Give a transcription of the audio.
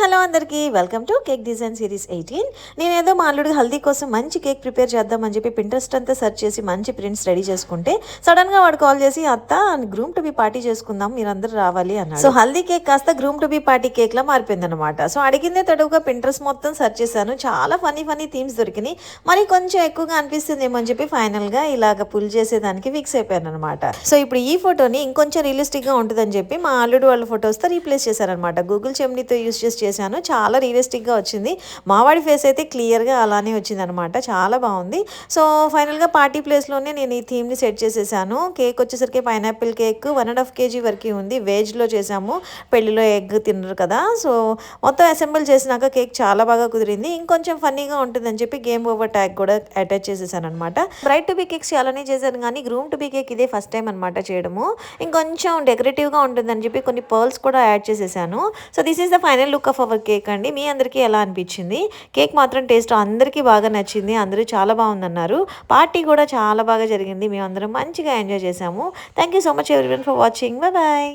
Hello అందరికీ welcome to cake design series 18. నేనేదో మా అల్లుడికి హల్దీ కోసం మంచి కేక్ ప్రిపేర్ చేద్దామని చెప్పి పింట్రెస్ట్ అంతా సెర్చ్ చేసి మంచి ప్రింట్స్ రెడీ చేసుకుంటే సడన్గా వాడు కాల్ చేసి అత్త గ్రూమ్ టు బి పార్టీ చేసుకుందాం మీరందరూ రావాలి అన్నాడు. సో హల్దీ కేక్ కాస్త groom to be party cake లా మారిపోయింది అనమాట. సో అడిగిందే తడువుగా పింట్రెస్ట్ మొత్తం సెర్చ్ చేశాను. చాలా ఫనీ థీమ్స్ దొరికినాయి. మరి కొంచెం ఎక్కువగా అనిపిస్తుందేమో అని చెప్పి ఫైనల్ గా ఇలాగ పుల్ చేసేదానికి ఫిక్స్ అయిపోయాను అనమాట. సో ఇప్పుడు ఈ ఫోటోని ఇంకొంచెం రియలిస్టిక్ గా ఉంటుందని చెప్పి మా అల్లుడు వాళ్ళ ఫొటోస్ తో రీప్లేస్ చేశారనమాట. గూగుల్ జెమినీతో యూస్ చేశాను. చాలా రియలిస్టిక్గా వచ్చింది. మావాడి ఫేస్ అయితే క్లియర్గా అలానే వచ్చింది అనమాట. చాలా బాగుంది. సో ఫైనల్గా పార్టీ ప్లేస్లోనే నేను ఈ థీమ్ని సెట్ చేసేసాను. కేక్ వచ్చేసరికి పైనాపిల్ కేక్ 1.5 kg వరకు ఉంది. వెజ్లో చేసాము. పెళ్లిలో ఎగ్ తినరు కదా. సో మొత్తం అసెంబుల్ చేసినాక కేక్ చాలా బాగా కుదిరింది. ఇంకొంచెం ఫన్నీగా ఉంటుందని చెప్పి గేమ్ ఓవర్ ట్యాగ్ కూడా అటాచ్ చేసేసాను అనమాట. బ్రైట్ టు బీ కేక్స్ చాలానే చేశాను కానీ గ్రూమ్ టు బీ కేక్ ఇదే ఫస్ట్ టైం అనమాట చేయడము. ఇంకొంచెం డెకరేటివ్గా ఉంటుందని చెప్పి కొన్ని పర్ల్స్ కూడా యాడ్ చేసేసాను. So this is the final look of our cake అండి. మీ అందరికీ ఎలా అనిపించింది? కేక్ మాత్రం టేస్ట్ అందరికీ బాగా నచ్చింది. అందరూ చాలా బాగుందన్నారు. పార్టీ కూడా చాలా బాగా జరిగింది. మేమందరం మంచిగా ఎంజాయ్ చేసాము. Thank you so much everyone for watching. Bye.